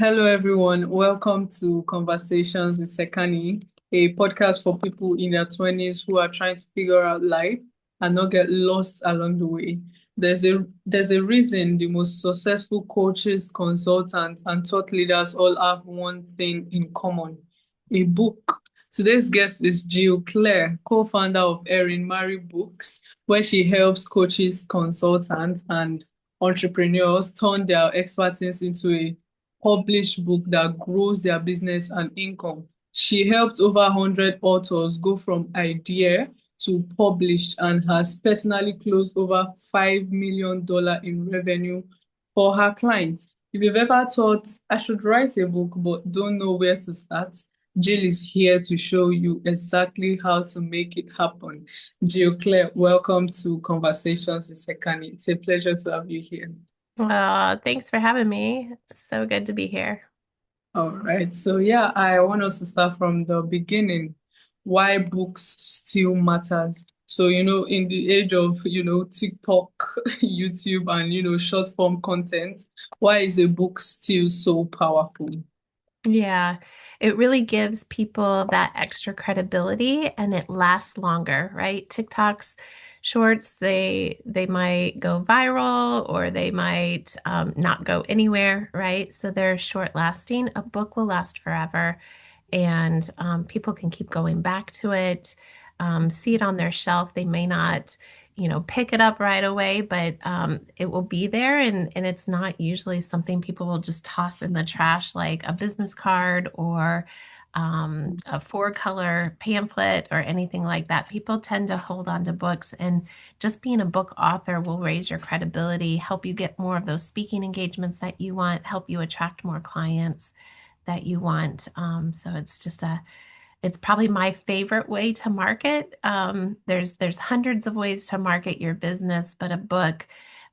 Hello, everyone. Welcome to Conversations with Sekani, a podcast for people in their 20s who are trying to figure out life and not get lost along the way. There's a reason the most successful coaches, consultants, and thought leaders all have one thing in common, a book. Today's guest is Clair, co-founder of Erin Marie Books, where she helps coaches, consultants, and entrepreneurs turn their expertise into a published book that grows their business and income. She helped over 100 authors go from idea to published and has personally closed over $5 million in revenue for her clients. If you've ever thought, I should write a book but don't know where to start, Jill is here to show you exactly how to make it happen. Jill Claire, welcome to Conversations with Sekani. It's a pleasure to have you here. Thanks for having me. It's so good to be here. All right. So yeah, I want us to start from the beginning. Why books still matters. So, in the age of, TikTok, YouTube, and, short form content, why is a book still so powerful? Yeah, it really gives people that extra credibility and it lasts longer, right? TikTok's shorts, they might go viral or they might not go anywhere, right? So they're short lasting. A book will last forever and people can keep going back to it, see it on their shelf. They may not, pick it up right away, but it will be there, and it's not usually something people will just toss in the trash like a business card or a four-color pamphlet or anything like that. People tend to hold on to books, and just being a book author will raise your credibility, help you get more of those speaking engagements that you want, help you attract more clients that you want. So it's probably my favorite way to market. There's hundreds of ways to market your business, but a book,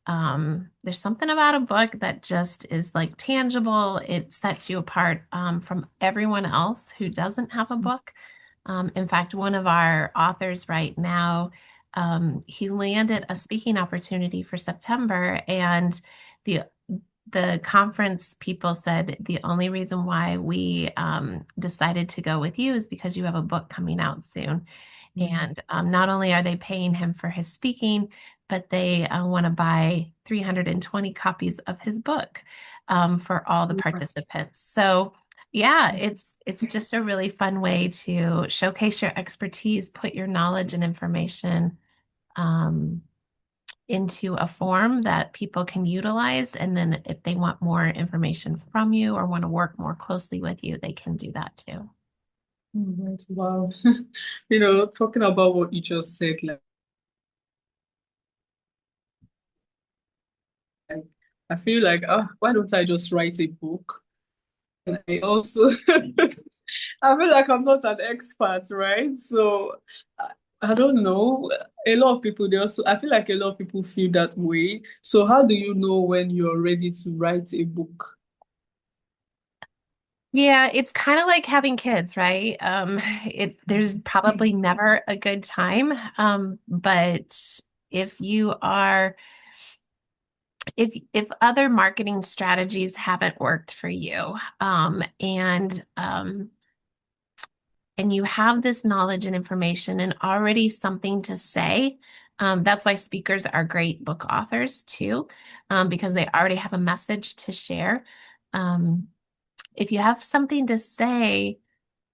there's something about a book that just is like tangible. It sets you apart from everyone else who doesn't have a book. In fact, one of our authors right now, he landed a speaking opportunity for September, and the the conference people said the only reason why we decided to go with you is because you have a book coming out soon. Mm. And not only are they paying him for his speaking, but they want to buy 320 copies of his book for all the participants. So yeah, it's just a really fun way to showcase your expertise, put your knowledge and information um, into a form that people can utilize. And then if they want more information from you or want to work more closely with you, they can do that too. All right. Wow. Talking about what you just said, like I feel like, why don't I just write a book? And I also, I feel like I'm not an expert, right? So I don't know. A lot of people, I feel like a lot of people feel that way. So how do you know when you're ready to write a book? Yeah, it's kind of like having kids, right? There's probably never a good time. But if you are if other marketing strategies haven't worked for you, and you have this knowledge and information and already something to say. That's why speakers are great book authors too, because they already have a message to share. Um, if you have something to say,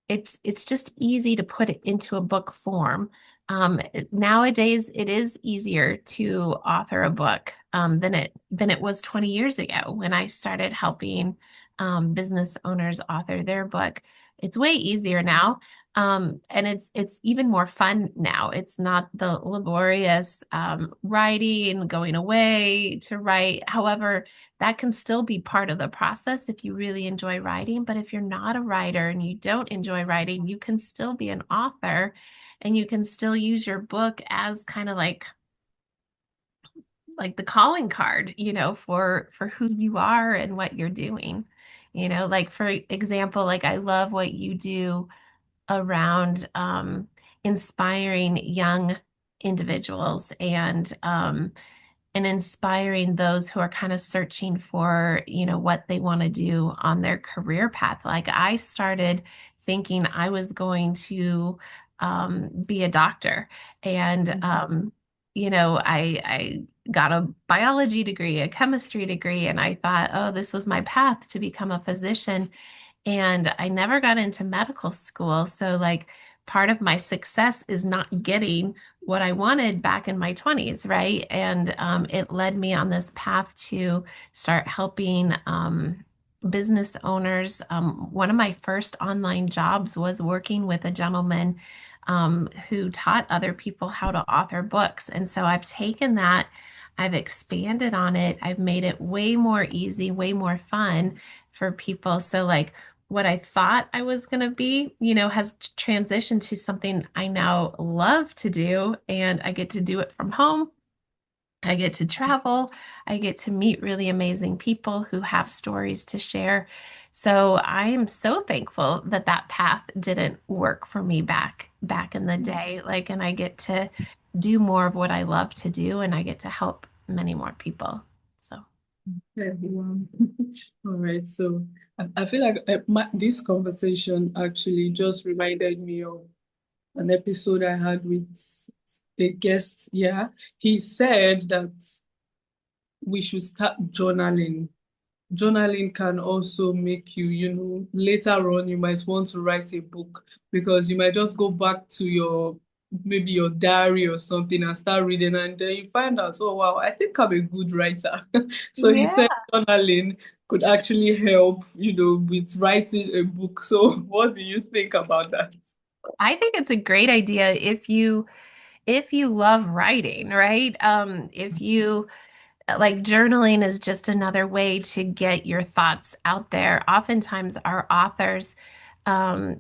it's just easy to put it into a book form. Nowadays, it is easier to author a book than it was 20 years ago when I started helping business owners author their book. It's way easier now. And it's even more fun now. It's not the laborious writing, going away to write. However, that can still be part of the process if you really enjoy writing. But if you're not a writer and you don't enjoy writing, you can still be an author and you can still use your book as kind of like the calling card, for who you are and what you're doing. Like for example, like I love what you do around inspiring young individuals and and inspiring those who are kind of searching for, what they want to do on their career path. Like I started thinking I was going to be a doctor, and I got a biology degree, a chemistry degree, and I thought, oh, this was my path to become a physician. And I never got into medical school. So, like, part of my success is not getting what I wanted back in my 20s, right? And it led me on this path to start helping business owners. One of my first online jobs was working with a gentleman who taught other people how to author books. And so I've taken that, I've expanded on it, I've made it way more easy, way more fun for people. So, like, what I thought I was going to be, has transitioned to something I now love to do. And I get to do it from home. I get to travel. I get to meet really amazing people who have stories to share. So I am so thankful that that path didn't work for me back in the day. Like, and I get to do more of what I love to do, and I get to help many more people. So. Yeah, wow. All right. So I feel like this conversation actually just reminded me of an episode I had with a guest. Yeah, he said that we should start journaling. Journaling can also make you, later on you might want to write a book because you might just go back to maybe your diary or something and start reading, and then you find out, oh wow, I think I'm a good writer. So he Yeah. said journaling could actually help, with writing a book. So what do you think about that? I think it's a great idea if you love writing, right? If you like, journaling is just another way to get your thoughts out there. Oftentimes, our authors,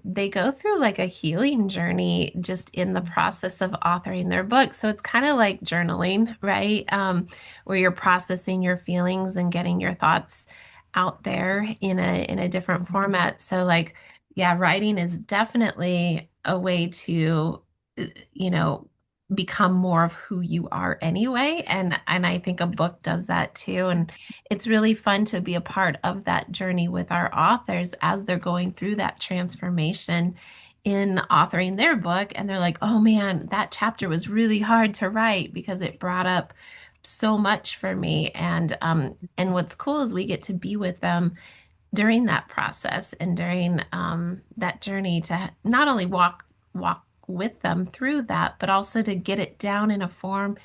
they go through like a healing journey just in the process of authoring their book. So it's kind of like journaling, right? Where you're processing your feelings and getting your thoughts out there in a different format. So, like, yeah, writing is definitely a way to, you know, become more of who you are anyway. And I think a book does that too. And it's really fun to be a part of that journey with our authors as they're going through that transformation in authoring their book. And they're like, oh man, that chapter was really hard to write because it brought up so much for me. And what's cool is we get to be with them during that process and during that journey to not only walk with them through that, but also to get it down in a form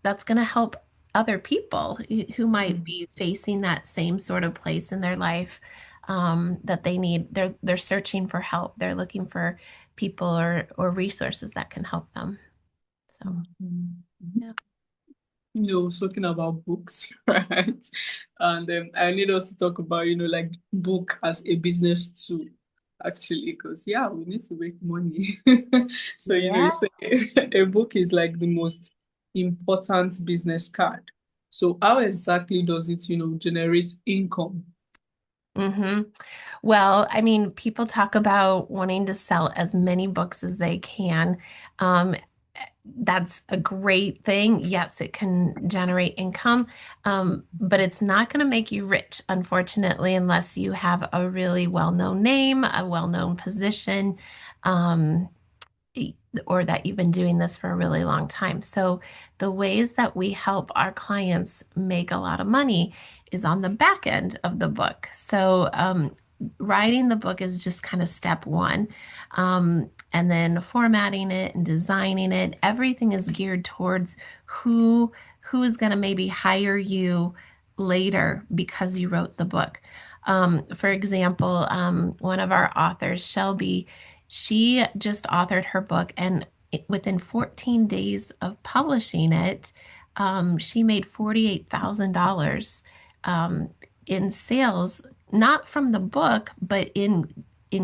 that's going to help other people who might be facing that same sort of place in their life that they need. They're searching for help. They're looking for people or resources that can help them. So Mhm. yeah. Talking about books, right? And I need us to talk about, like book as a business tool, actually, because yeah, we need to make money. So, you Yeah. say a book is like the most important business card. So how exactly does it, generate income? hmm Well, I mean, people talk about wanting to sell as many books as they can. Um, that's a great thing. Yes, it can generate income, but it's not going to make you rich, unfortunately, unless you have a really well-known name, a well-known position. Um, or that you've been doing this for a really long time. So, the ways that we help our clients make a lot of money is on the back end of the book. So, writing the book is just kind of step one. And then formatting it and designing it, everything is geared towards who is going to maybe hire you later because you wrote the book. For example, one of our authors, Shelby, she just authored her book, and within 14 days of publishing it, she made $48,000 in sales, not from the book, but in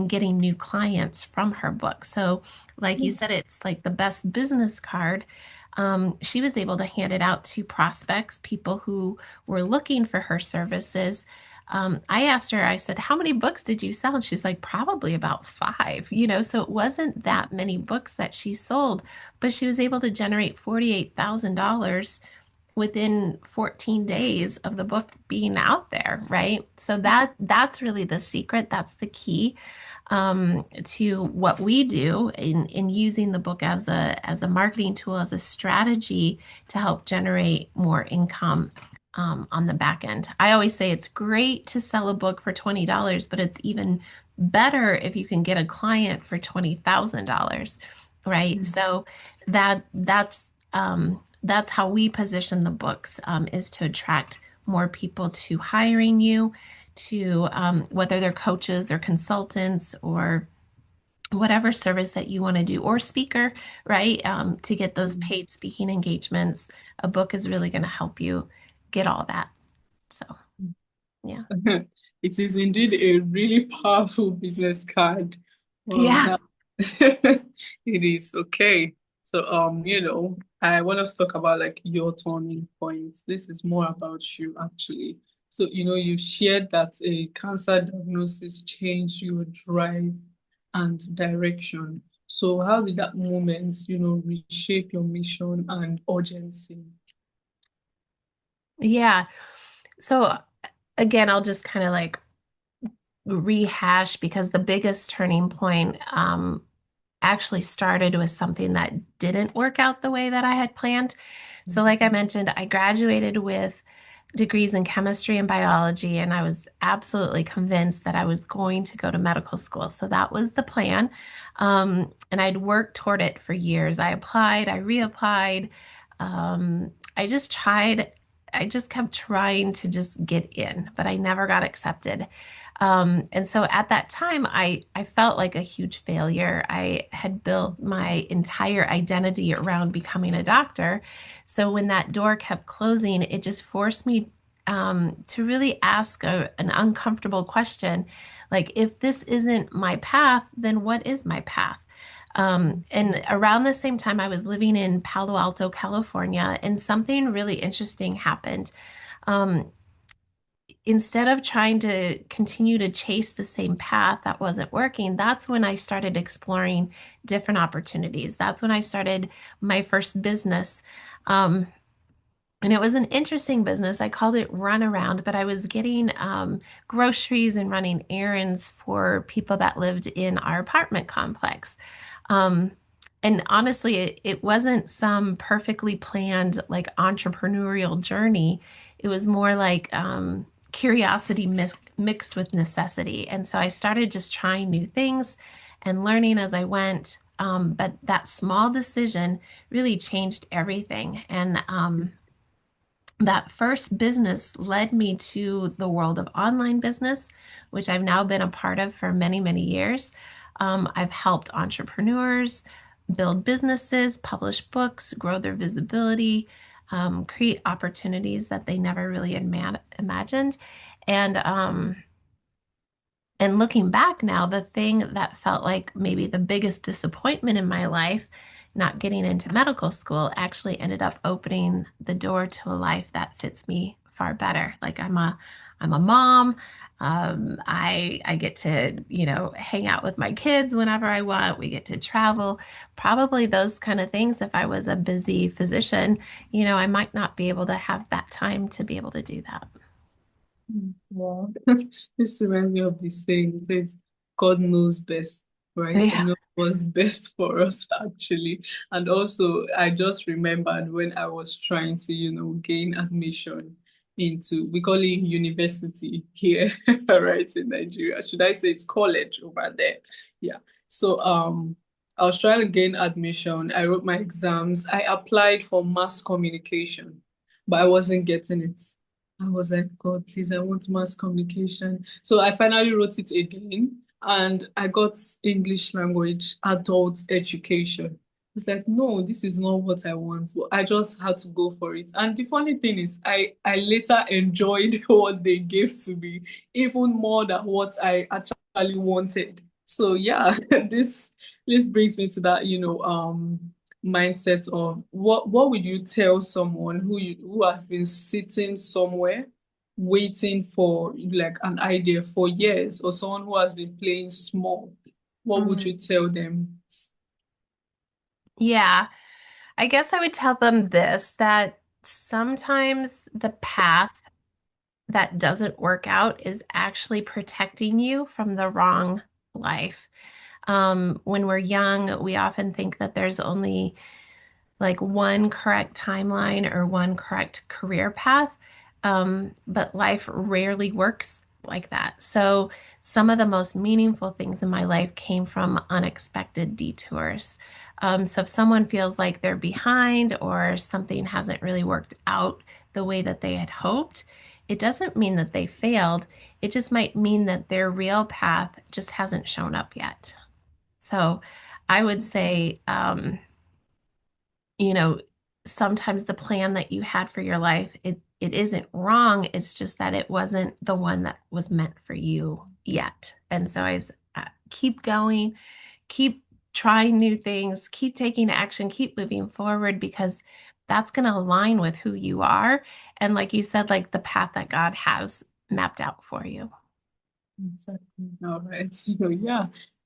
getting new clients from her book. So, like you said, it's like the best business card. She was able to hand it out to prospects, people who were looking for her services. I asked her, I said, how many books did you sell? And she's like, probably about five, so it wasn't that many books that she sold, but she was able to generate $48,000 within 14 days of the book being out there, right? So that's really the secret. That's the key to what we do in using the book as a marketing tool, as a strategy to help generate more income on the back end. I always say it's great to sell a book for $20, but it's even better if you can get a client for $20,000, right? Mm. So that's how we position the books, is to attract more people to hiring you, to whether they're coaches or consultants or whatever service that you want to do, or speaker, right? To get those Mm. paid speaking engagements, a book is really going to help you get all that. So, yeah. It is indeed a really powerful business card. Yeah. Now it is okay. So I want us to talk about like your turning points. This is more about you actually. So, you shared that a cancer diagnosis changed your drive and direction. So how did that moment, reshape your mission and urgency? Yeah. So, again, I'll just kind of like rehash because the biggest turning point actually started with something that didn't work out the way that I had planned. So, like I mentioned, I graduated with degrees in chemistry and biology, and I was absolutely convinced that I was going to go to medical school. So that was the plan. And I'd worked toward it for years. I applied, I reapplied. I just tried, I just kept trying to just get in, but I never got accepted. And so at that time, I felt like a huge failure. I had built my entire identity around becoming a doctor. So when that door kept closing, it just forced me to really ask an uncomfortable question. Like, if this isn't my path, then what is my path? And around the same time, I was living in Palo Alto, California, and something really interesting happened. Um, Instead of trying to continue to chase the same path that wasn't working, that's when I started exploring different opportunities. That's when I started my first business. Um, and it was an interesting business. I called it Runaround, but I was getting groceries and running errands for people that lived in our apartment complex. Um, and honestly, it wasn't some perfectly planned like entrepreneurial journey. It was more like curiosity mixed with necessity. And so I started just trying new things and learning as I went. But that small decision really changed everything. And that first business led me to the world of online business, which I've now been a part of for many, many years. I've helped entrepreneurs build businesses, publish books, grow their visibility, create opportunities that they never really imagined. And and looking back now, the thing that felt like maybe the biggest disappointment in my life, not getting into medical school, actually ended up opening the door to a life that fits me far better. Like I'm a mom. I get to, hang out with my kids whenever I want. We get to travel. Probably those kind of things. If I was a busy physician, I might not be able to have that time to be able to do that. Wow. This reminds me of the saying. It says, God knows best, right? He Yeah. knows what's best for us, actually. And also, I just remembered when I was trying to, gain admission into, we call it university here, right, in Nigeria. Should I say it's college over there? Yeah. So, I was trying to gain admission. I wrote my exams. I applied for mass communication, but I wasn't getting it. I was like, God, please, I want mass communication. So I finally wrote it again and I got English language, adult education. It's like, no, this is not what I want. But I just had to go for it. And the funny thing is, I later enjoyed what they gave to me even more than what I actually wanted. So yeah, this brings me to that, mindset of what would you tell someone who has been sitting somewhere waiting for like an idea for years, or someone who has been playing small? What would Mm. you tell them? Yeah. I guess I would tell them this, that sometimes the path that doesn't work out is actually protecting you from the wrong life. When we're young, we often think that there's only like one correct timeline or one correct career path. But life rarely works like that. So some of the most meaningful things in my life came from unexpected detours. So if someone feels like they're behind or something hasn't really worked out the way that they had hoped, it doesn't mean that they failed. It just might mean that their real path just hasn't shown up yet. So I would say, you know, sometimes the plan that you had for your life, it isn't wrong. It's just that it wasn't the one that was meant for you yet. And so keep going, keep trying new things, keep taking action, keep moving forward because that's going to align with who you are. And like you said, like the path that God has mapped out for you. Exactly. All right. So yeah,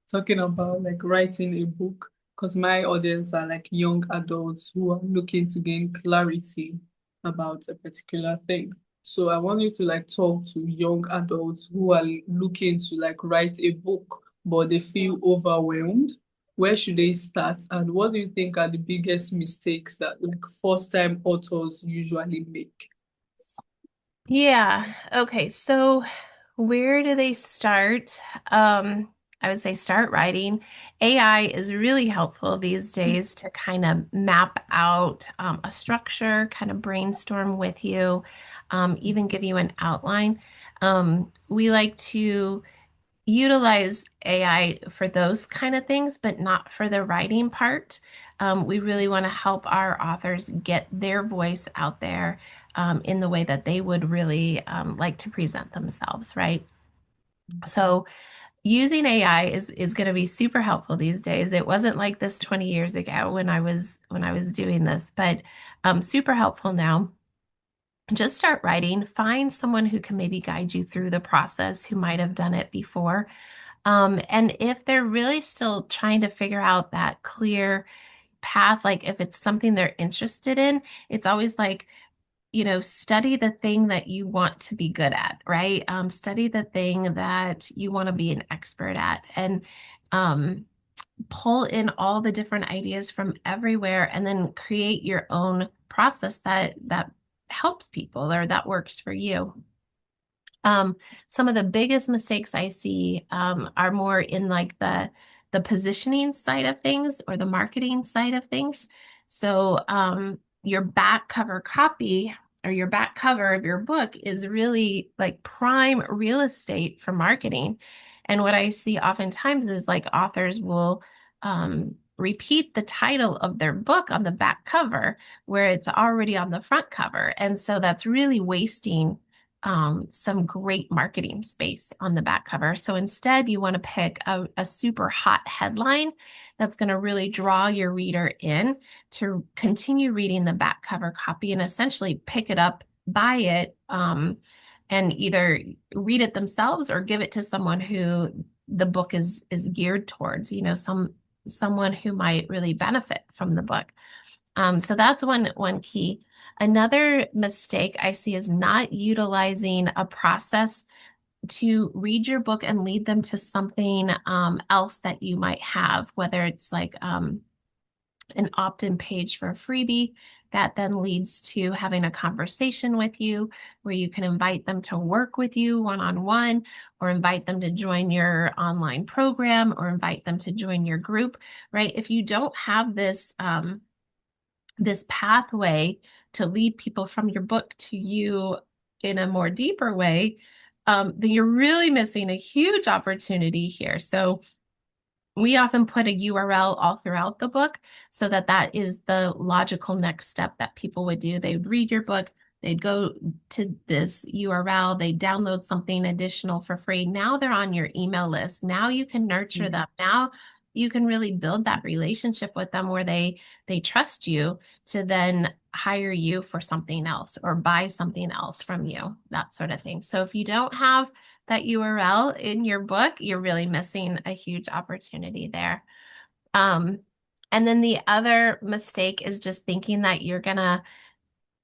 talking about like writing a book, because my audience are like young adults who are looking to gain clarity about a particular thing. So I want you to like talk to young adults who are looking to like write a book, but they feel overwhelmed. Where should they start? And what do you think are the biggest mistakes that like first-time authors usually make? Yeah. Okay. So where do they start? I would say start writing. AI is really helpful these days to kind of map out a structure, kind of brainstorm with you, even give you an outline. We like to utilize AI for those kind of things, but not for the writing part. We really want to help our authors get their voice out there in the way that they would really like to present themselves, right? So using AI is going to be super helpful these days. It wasn't like this 20 years ago when I was doing this, but super helpful now. Just start writing. Find someone who can maybe guide you through the process who might have done it before. And if they're really still trying to figure out that clear path, like if it's something they're interested in, it's always like, study the thing that you want to be good at, right? Study the thing that you want to be an expert at and um, pull in all the different ideas from everywhere and then create your own process that helps people or that works for you. Some of the biggest mistakes I see are more in like the positioning side of things or the marketing side of things. So your back cover copy or your back cover of your book is really like prime real estate for marketing. And what I see oftentimes is like authors will repeat the title of their book on the back cover where it's already on the front cover. And so that's really wasting some great marketing space on the back cover. So instead, you want to pick a super hot headline that's going to really draw your reader in to continue reading the back cover copy and essentially pick it up, buy it, and either read it themselves or give it to someone who the book is geared towards, someone who might really benefit from the book. So that's one key. Another mistake I see is not utilizing a process to read your book and lead them to something else that you might have, whether it's like an opt-in page for a freebie that then leads to having a conversation with you where you can invite them to work with you one-on-one or invite them to join your online program or invite them to join your group, right? If you don't have this pathway to lead people from your book to you in a more deeper way, then you're really missing a huge opportunity here. So we often put a URL all throughout the book so that that is the logical next step that people would do. They would read your book, they'd go to this URL, they download something additional for free. Now they're on your email list. Now you can nurture them. Now you can really build that relationship with them where they trust you to then hire you for something else or buy something else from you, that sort of thing. So if you don't have that URL in your book, you're really missing a huge opportunity there. And then the other mistake is just thinking that you're gonna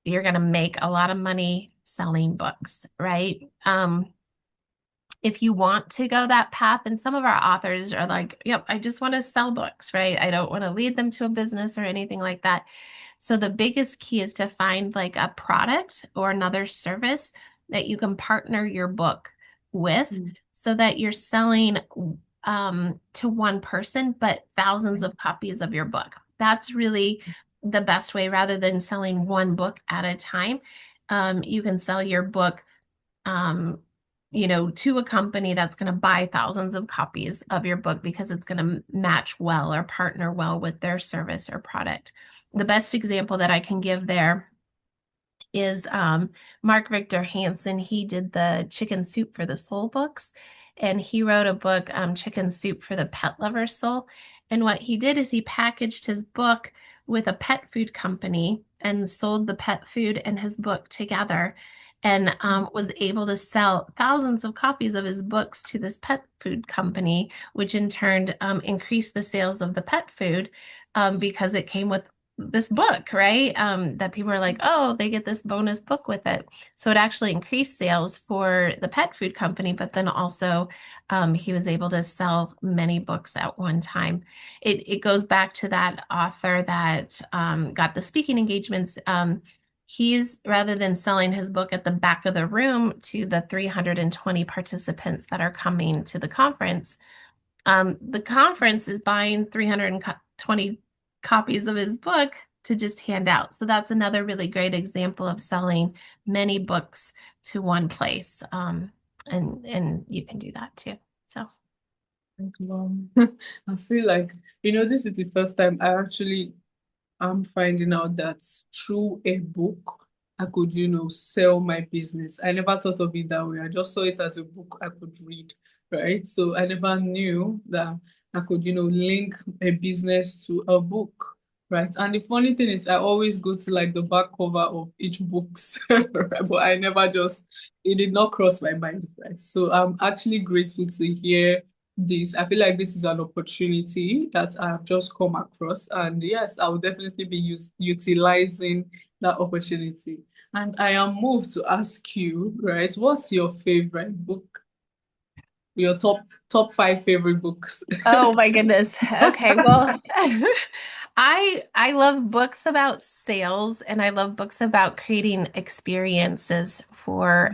you're going to make a lot of money selling books, right? If you want to go that path, and some of our authors are like, yep, I just want to sell books, right? I don't want to lead them to a business or anything like that. So the biggest key is to find like a product or another service that you can partner your book with Mm. so that you're selling to one person, but thousands of copies of your book. That's really the best way rather than selling one book at a time. You can sell your book um, to a company that's going to buy thousands of copies of your book because it's going to match well or partner well with their service or product. The best example that I can give there is Mark Victor Hansen. He did the Chicken Soup for the Soul books, and he wrote a book, Chicken Soup for the Pet Lover's Soul. And what he did is he packaged his book with a pet food company and sold the pet food and his book together and was able to sell thousands of copies of his books to this pet food company, which in turn increased the sales of the pet food because it came with this book, right? That people are like, oh, they get this bonus book with it. So it actually increased sales for the pet food company, but then also he was able to sell many books at one time. It goes back to that author that got the speaking engagements. He's rather than selling his book at the back of the room to the 320 participants that are coming to the conference, the conference is buying 320 copies of his book to just hand out. So that's another really great example of selling many books to one place. And you can do that too. So Wow. I feel like, this is the first time I'm finding out that through a book, I could, sell my business. I never thought of it that way. I just saw it as a book I could read, right? So I never knew that I could, link a business to a book, right? And the funny thing is, I always go to like the back cover of each books, right? But it did not cross my mind, right? So I'm actually grateful to hear this. I feel like this is an opportunity that I have just come across. And yes, I will definitely be utilizing that opportunity. And I am moved to ask you, right, what's your favorite book? Your top five favorite books? oh my goodness. Okay, well, I love books about sales and I love books about creating experiences for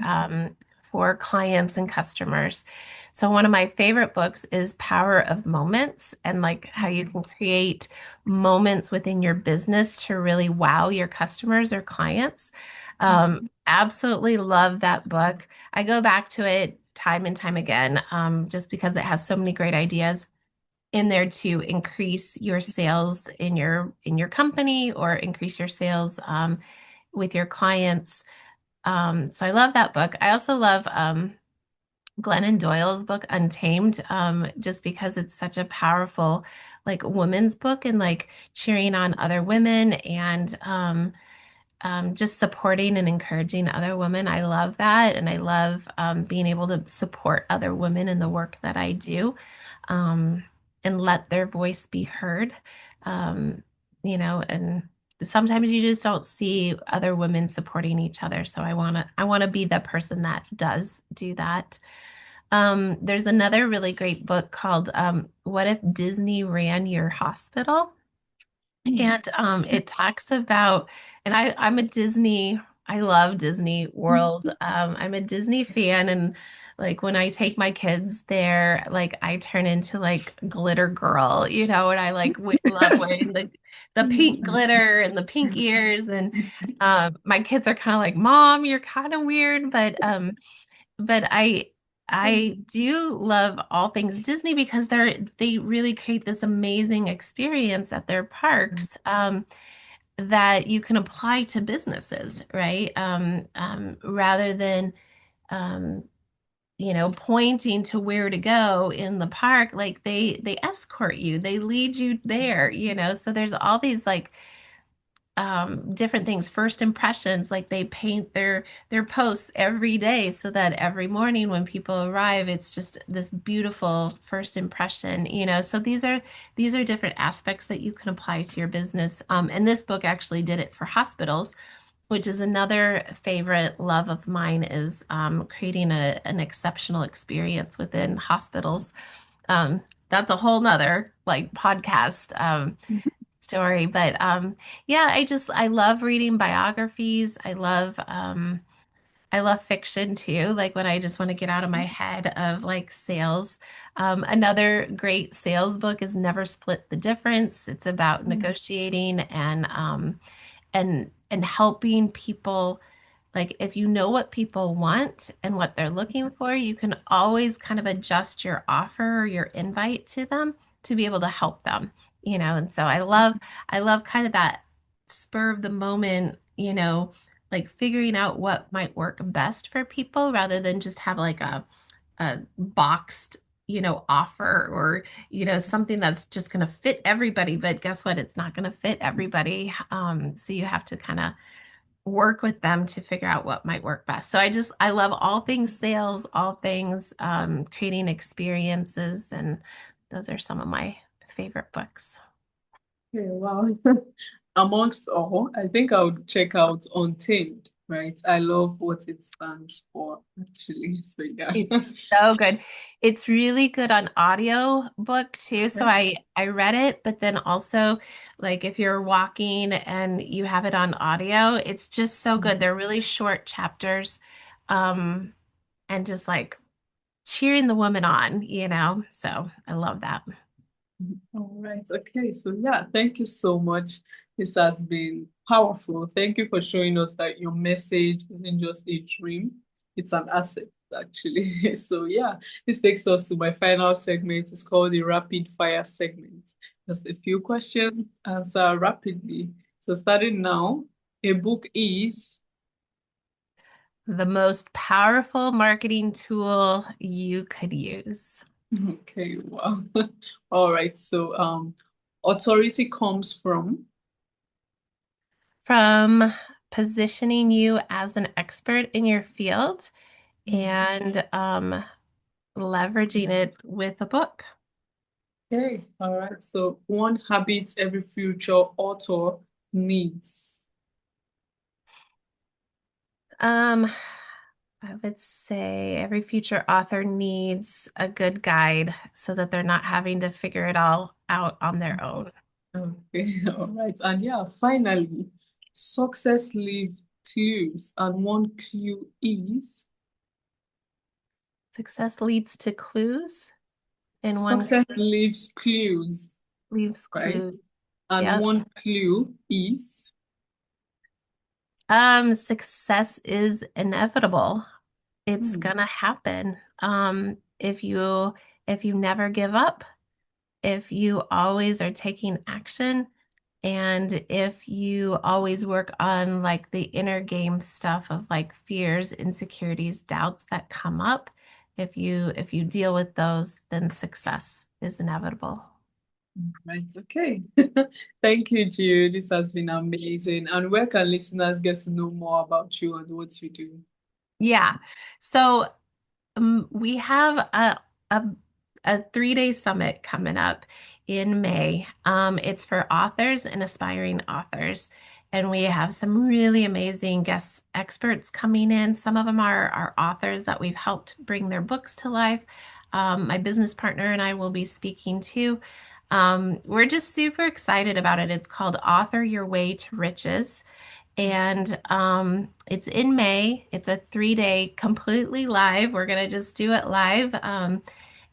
clients and customers. So one of my favorite books is Power of Moments and like how you can create moments within your business to really wow your customers or clients. Absolutely love that book. I go back to it time and time again, just because it has so many great ideas in there to increase your sales in your company or increase your sales with your clients. So I love that book. I also love Glennon Doyle's book Untamed, just because it's such a powerful like women's book and like cheering on other women and just supporting and encouraging other women. I love that. And I love being able to support other women in the work that I do um, and let their voice be heard. Um, and sometimes you just don't see other women supporting each other. So I want to be the person that does do that. There's another really great book called What If Disney Ran Your Hospital? And it talks about, and I'm a Disney, I love Disney World. I'm a Disney fan, and like when I take my kids there, like I turn into like glitter girl, and I like love wearing the pink glitter and the pink ears, and my kids are kind of like, Mom, you're kind of weird, but I do love all things Disney because they really create this amazing experience at their parks that you can apply to businesses, right? Rather than um, pointing to where to go in the park, like they escort you, they lead you there, So there's all these like different things, first impressions, like they paint their posts every day so that every morning when people arrive it's just this beautiful first impression, so these are different aspects that you can apply to your business, and this book actually did it for hospitals which is another favorite love of mine, is creating an exceptional experience within hospitals. Um, that's a whole nother like podcast story. But yeah, I love reading biographies. I love fiction too, like when I just want to get out of my head of like sales. Another great sales book is Never Split the Difference. It's about negotiating and helping people. Like if you know what people want and what they're looking for, you can always kind of adjust your offer or your invite to them to be able to help them, And so I love kind of that spur of the moment, like figuring out what might work best for people rather than just have like a boxed, offer or, something that's just going to fit everybody. But guess what? It's not going to fit everybody. So you have to kind of work with them to figure out what might work best. So I love all things sales, all things creating experiences, and those are some of my favorite books. Okay, wow. Amongst all, I think I would check out Untamed, right? I love what it stands for, actually. So yeah. It's so good. It's really good on audio book too. So I read it, but then also like if you're walking and you have it on audio, it's just so good. They're really short chapters, um, and just like cheering the woman on. So I love that. All right. Okay. So yeah, thank you so much. This has been powerful. Thank you for showing us that your message isn't just a dream, it's an asset, actually. So yeah, this takes us to my final segment. It's called the rapid fire segment. Just a few questions, answer rapidly. So starting now, a book is The most powerful marketing tool you could use. okay, wow. All right. So authority comes from From positioning you as an expert in your field and leveraging it with a book. okay, all right. So one habit every future author needs. Um, I would say every future author needs a good guide so that they're not having to figure it all out on their own. Okay, all right. And yeah, finally, success leaves clues, and one clue is Success leads to clues, and one success leaves clues, leaves right? clues. And Yep. one clue is Success is inevitable. It's hmm, gonna happen. If you never give up, if you always are taking action, and if you always work on like the inner game stuff of like fears, insecurities, doubts that come up, if you deal with those, then success is inevitable. right. Okay. Thank you, Jude. This has been amazing. And where can listeners get to know more about you and what you do? Yeah. So we have a a 3-day summit coming up in May. It's for authors and aspiring authors, and we have some really amazing guest experts coming in. Some of them are authors that we've helped bring their books to life. My business partner and I will be speaking too. We're just super excited about it. It's called Author Your Way to Riches. And it's in May. It's a 3-day completely live. We're gonna just do it live.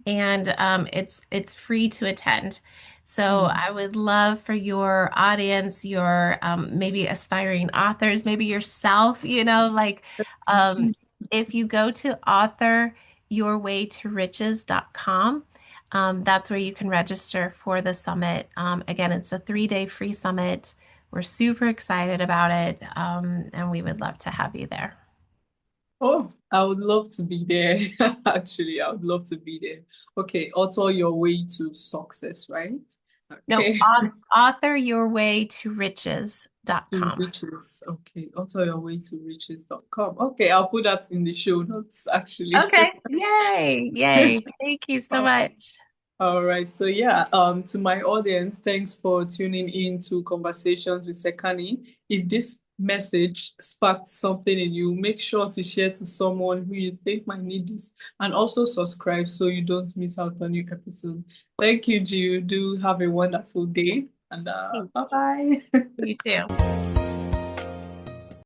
And it's free to attend. So Mm. I would love for your audience, your maybe aspiring authors, maybe yourself, like um, if you go to authoryourwaytoriches.com, that's where you can register for the summit. Again, it's a 3-day free summit. We're super excited about it, and we would love to have you there. Oh, I would love to be there. Actually, I would love to be there. Okay, author your way to success, right? No, Okay, to authoryourwaytoriches.com. riches. Okay, author your way to riches.com. Okay, I'll put that in the show notes, actually. Okay. Yay. Yay. Thank you so much. All right. So yeah, to my audience, thanks for tuning in to Conversations with Sekani. If this message sparked something in you, make sure to share to someone who you think might need this, and also subscribe so you don't miss out on new episode. Thank you, Jill. Do have a wonderful day, and Thank you. bye bye. You too.